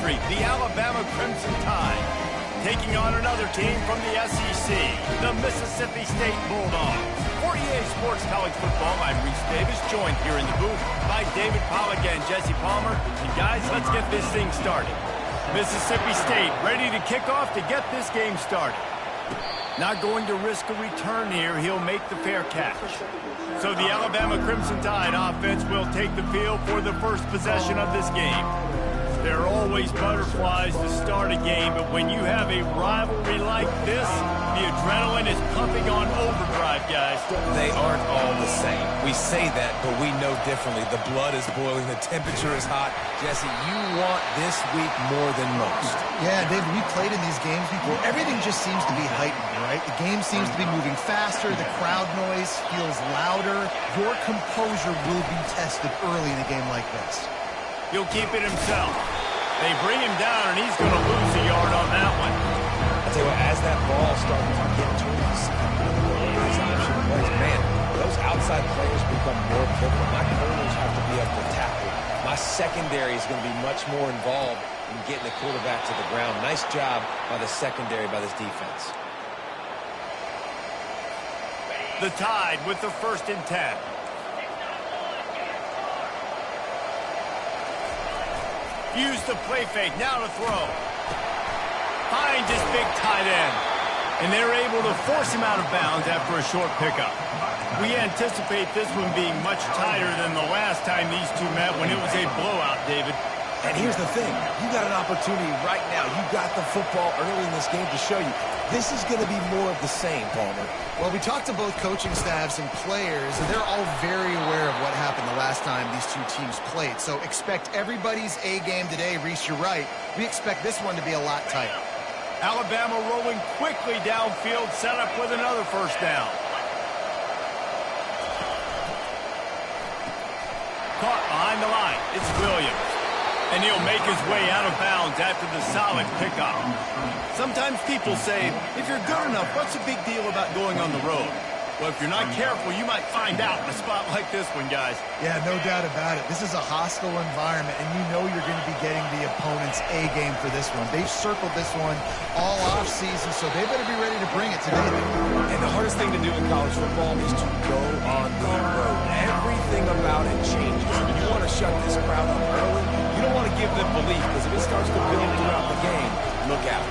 country, the Alabama Crimson Tide, taking on another team from the SEC, the Mississippi State Bulldogs. For EA Sports College Football, I'm Reese Davis, joined here in the booth by David Pollack and Jesse Palmer. And guys, let's get this thing started. Mississippi State ready to kick off to get this game started. Not going to risk a return here. He'll make the fair catch. So the Alabama Crimson Tide offense will take the field for the first possession of this game. There are always butterflies to start a game, but when you have a rivalry like this, the adrenaline is pumping on overdrive, guys. They aren't all the same. We say that, but we know differently. The blood is boiling. The temperature is hot. Jesse, you want this week more than most. Yeah, David, we played in these games before. Everything just seems to be heightened, right? The game seems to be moving faster. The crowd noise feels louder. Your composure will be tested early in a game like this. He'll keep it himself. They bring him down, and he's going to lose a yard on that one. I tell you what, as that ball started to get towards his option plays, man, those outside players become more pivotal. My corners have to be able to tackle. My secondary is going to be much more involved in getting the quarterback to the ground. Nice job by the secondary, by this defense. The Tide with the 1st and 10. Use the play fake, now to throw. Finds his big tight end. And they're able to force him out of bounds after a short pickup. We anticipate this one being much tighter than the last time these two met when it was a blowout, David. And here's the thing. You got an opportunity right now. You got the football early in this game to show you. This is going to be more of the same, Palmer. Well, we talked to both coaching staffs and players, and they're all very aware of what happened the last time these two teams played. So expect everybody's A game today. Reese, you're right. We expect this one to be a lot tighter. Alabama rolling quickly downfield, set up with another 1st down. Caught behind the line. It's Williams. And he'll make his way out of bounds after the solid pickup. Sometimes people say, if you're good enough, what's the big deal about going on the road? Well, if you're not careful, you might find out in a spot like this one, guys. Yeah, no doubt about it. This is a hostile environment, and you know you're going to be getting the opponent's A game for this one. They've circled this one all offseason, so they better be ready to bring it today. And the hardest thing to do in college football is to go on the road. Everything about it changes. You want to shut this crowd up early. You don't want to give them belief, because if it starts to build throughout the game, look out.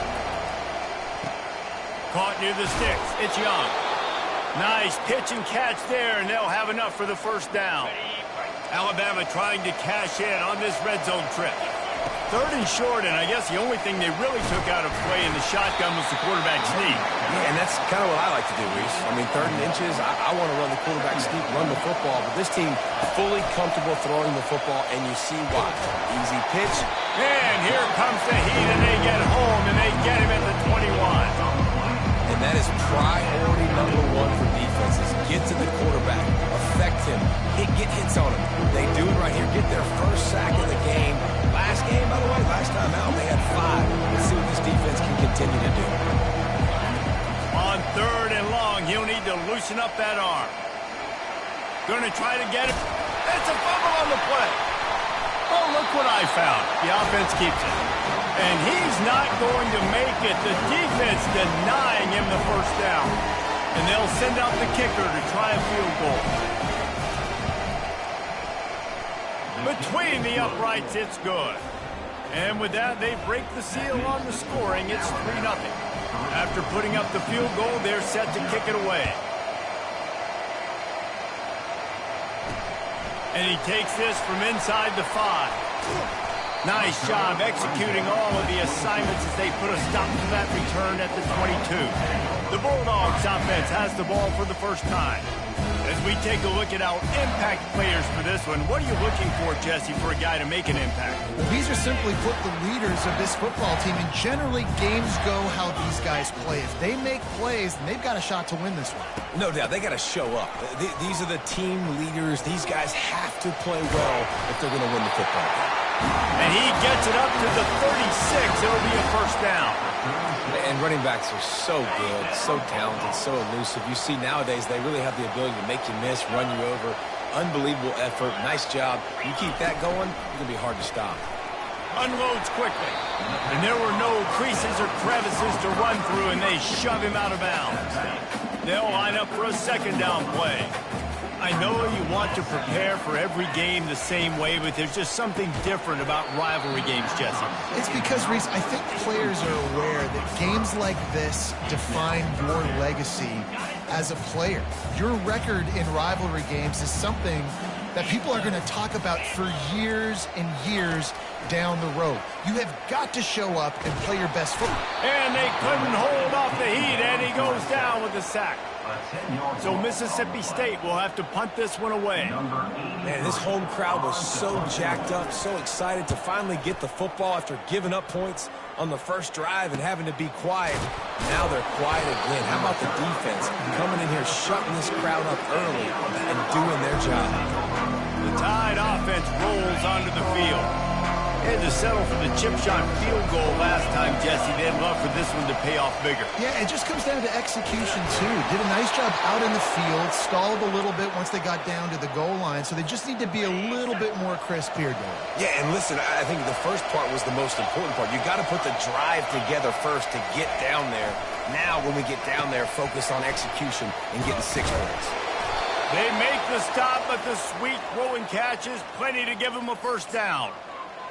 Caught near the sticks. It's Young. Nice pitch and catch there, and they'll have enough for the 1st down. Alabama trying to cash in on this red zone trip. 3rd and short, and I guess the only thing they really took out of play in the shotgun was the quarterback sneak. Yeah, and that's kind of what I like to do, Reese. I mean, 3rd and inches, I want to run the quarterback sneak, run the football, but this team fully comfortable throwing the football, and you see why. Easy pitch. And here comes the heat, and they get home, and they get him at the 21. And that is priority #1 for defenses. Get to the quarterback. Affect him. Get hits on him. They do it right here. Get their 1st sack of the game. Last game, by the way, last time out, they had 5. Let's see what this defense can continue to do. On 3rd and long, he'll need to loosen up that arm. Going to try to get it. It's a fumble on the play. Oh, look what I found. The offense keeps it. And he's not going to make it. The defense denying him the 1st down. And they'll send out the kicker to try a field goal. Between the uprights, it's good. And with that, they break the seal on the scoring. It's 3-0. After putting up the field goal, they're set to kick it away. And he takes this from inside the 5. Nice job executing all of the assignments as they put a stop to that return at the 22. The Bulldogs offense has the ball for the 1st time. As we take a look at our impact players for this one, what are you looking for, Jesse, for a guy to make an impact? Well, these are simply put the leaders of this football team, and generally games go how these guys play. If they make plays, then they've got a shot to win this one. No doubt. They got to show up. These are the team leaders. These guys have to play well if they're going to win the football game. And he gets it up to the 36. It'll be a 1st down. And running backs are so good, so talented, so elusive. You see nowadays they really have the ability to make you miss, run you over. Unbelievable effort. Nice job. You keep that going, it's going to be hard to stop. Unloads quickly. And there were no creases or crevices to run through, and they shove him out of bounds. They'll line up for a second down play. I know you want to prepare for every game the same way, but there's just something different about rivalry games, Jesse. It's because, Reese, I think players are aware that games like this define your legacy as a player. Your record in rivalry games is something that people are going to talk about for years and years down the road. You have got to show up and play your best football. And they couldn't hold off the heat, and he goes down with a sack. So Mississippi State will have to punt this one away. Man, this home crowd was so jacked up, so excited to finally get the football after giving up points on the first drive and having to be quiet. Now they're quiet again. How about the defense coming in here, shutting this crowd up early and doing their job? The Tide offense rolls onto the field. They had to settle for the chip shot field goal last time, Jesse. They'd love for this one to pay off bigger. Yeah, it just comes down to execution, too. Did a nice job out in the field, stalled a little bit once they got down to the goal line, so they just need to be a little bit more crisp here, Dave. Yeah, and listen, I think the first part was the most important part. You got to put the drive together first to get down there. Now, when we get down there, focus on execution and getting 6 points. They make the stop, but the sweet throw and catch is plenty to give them a first down.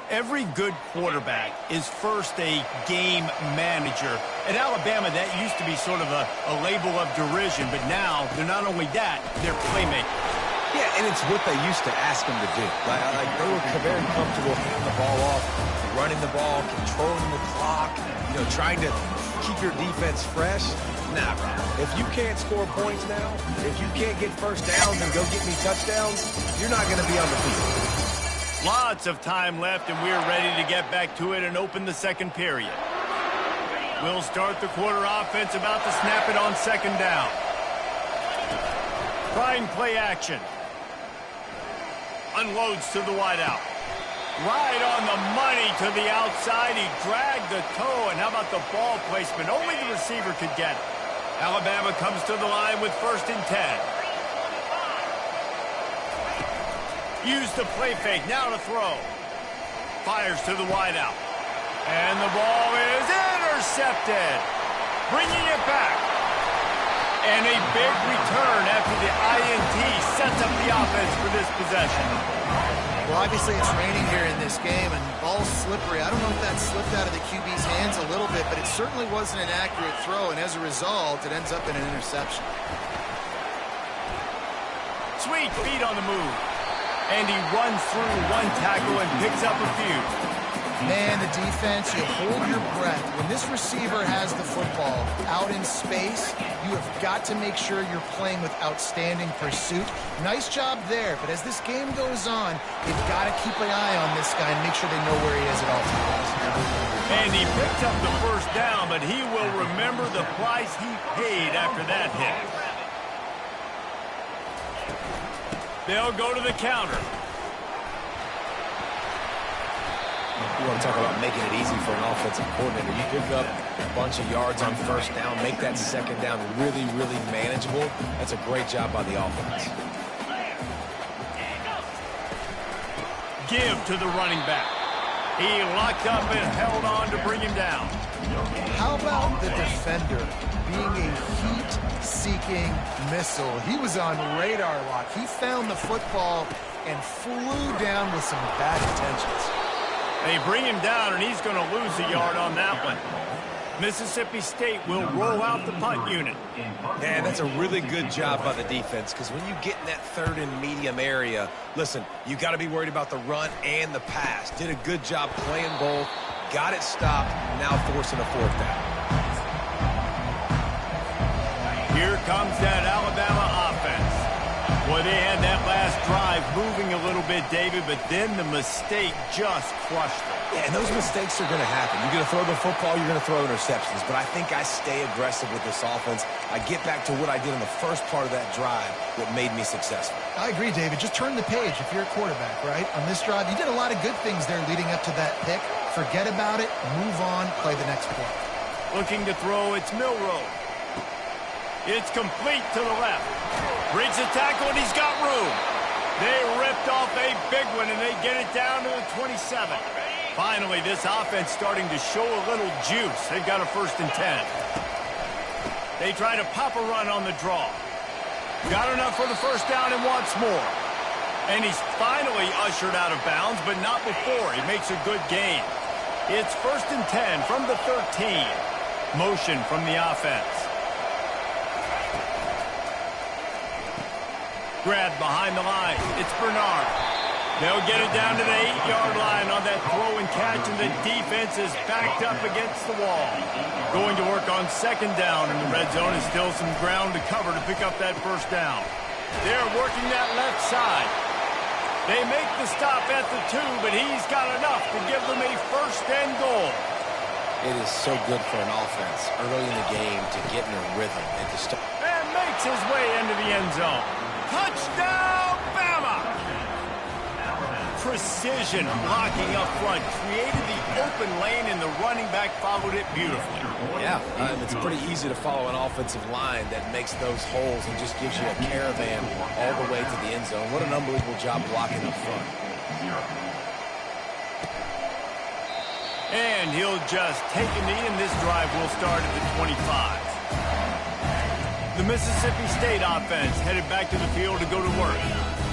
Every good quarterback is first a game manager. At Alabama, that used to be sort of a label of derision, but now they're not only that, they're playmakers. Yeah, and it's what they used to ask them to do. Like they were very comfortable handing the ball off, running the ball, controlling the clock, trying to keep your defense fresh. Nah, bro. If you can't score points now, if you can't get first downs and go get me touchdowns, you're not going to be on the field. Lots of time left, and we're ready to get back to it and open the second period. We'll start the quarter offense about to snap it on second down. Trying play action. Unloads to the wideout. Right on the money to the outside. He dragged the toe, and how about the ball placement? Only the receiver could get it. Alabama comes to the line with 1st and 10. Use the play fake, now to throw. Fires to the wideout. And the ball is intercepted. Bringing it back. And a big return after the INT sets up the offense for this possession. Well, obviously it's raining here in this game, and ball's slippery. I don't know if that slipped out of the QB's hands a little bit, but it certainly wasn't an accurate throw, and as a result, it ends up in an interception. Sweet feet on the move. And he runs through one tackle and picks up a few. Man, the defense, you hold your breath. When this receiver has the football out in space, you have got to make sure you're playing with outstanding pursuit. Nice job there, but as this game goes on, you've got to keep an eye on this guy and make sure they know where he is at all times. And he picked up the first down, but he will remember the price he paid after that hit. They'll go to the counter. You want to talk about making it easy for an offensive coordinator. You pick up a bunch of yards on first down, make that second down really, really manageable. That's a great job by the offense. Give to the running back. He locked up and held on to bring him down. How about the defender being a heat-seeking missile? He was on radar lock. He found the football and flew down with some bad intentions. They bring him down, and he's going to lose a yard on that one. Mississippi State will roll out the punt unit. Man, that's a really good job by the defense, because when you get in that 3rd and medium area, listen, you got to be worried about the run and the pass. Did a good job playing both, got it stopped, now forcing a 4th down. Here comes that Alabama offense. Boy, they had that last drive moving a little bit, David, but then the mistake just crushed them. Yeah, and those mistakes are going to happen. You're going to throw the football, you're going to throw interceptions. But I think I stay aggressive with this offense. I get back to what I did in the first part of that drive, what made me successful. I agree, David. Just turn the page if you're a quarterback, right? On this drive, you did a lot of good things there leading up to that pick. Forget about it, move on, play the next play. Looking to throw, it's Milroe. It's complete to the left. Breaks a tackle, and he's got room. They ripped off a big one, and they get it down to the 27. Finally, this offense starting to show a little juice. They've got a 1st and 10. They try to pop a run on the draw. Got enough for the 1st down and wants more. And he's finally ushered out of bounds, but not before. He makes a good gain. It's 1st and 10 from the 13. Motion from the offense. Grabbed behind the line. It's Bernard. They'll get it down to the 8-yard line on that throw and catch, and the defense is backed up against the wall. Going to work on 2nd down, and the red zone is still some ground to cover to pick up that 1st down. They're working that left side. They make the stop at the 2, but he's got enough to give them a 1st and goal. It is so good for an offense early in the game to get in a rhythm and to start. And makes his way into the end zone. Touchdown, Bama! Precision blocking up front created the open lane, and the running back followed it beautifully. Yeah, it's pretty easy to follow an offensive line that makes those holes and just gives you a caravan all the way to the end zone. What an unbelievable job blocking up front. And he'll just take a knee, and this drive will start at the 25. The Mississippi State offense headed back to the field to go to work.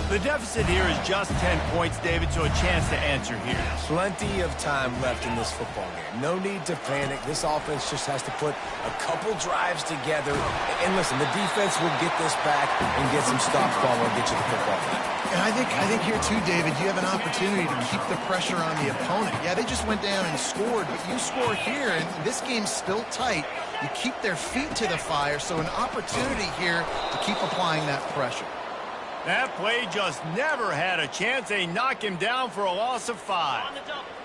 The deficit here is just 10 points, David, so a chance to answer here. Plenty of time left in this football game. No need to panic. This offense just has to put a couple drives together. And listen, the defense will get this back and get some stops following and get you the football game. And I think here too, David, you have an opportunity to keep the pressure on the opponent. Yeah, they just went down and scored, but you score here, and this game's still tight. You keep their feet to the fire, so an opportunity here to keep applying that pressure. That play just never had a chance. They knock him down for a loss of 5.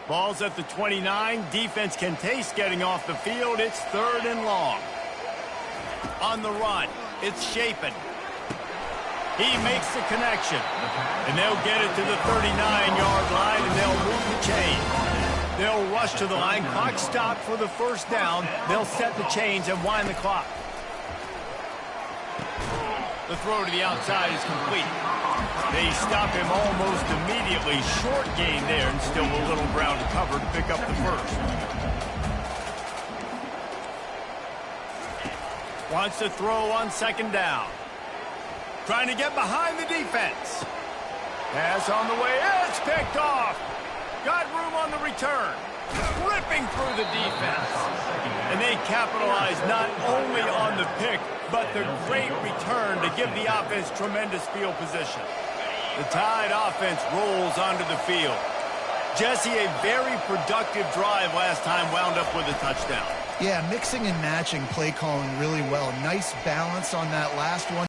Ball's at the 29. Defense can taste getting off the field. It's 3rd and long. On the run, it's Shapen. He makes the connection. And they'll get it to the 39-yard line, and they'll move the chain. They'll rush to the line. Clock stopped for the 1st down. They'll set the chains and wind the clock. The throw to the outside is complete. They stop him almost immediately. Short gain there, and still a little ground to cover to pick up the 1st. Wants to throw on 2nd down. Trying to get behind the defense. Pass on the way. It's picked off. Got room on the return. Ripping through the defense. And they capitalize not only on the pick, but the great return to give the offense tremendous field position. The Tide offense rolls onto the field. Jesse, a very productive drive last time, wound up with a touchdown. Yeah, mixing and matching play calling really well. Nice balance on that last one.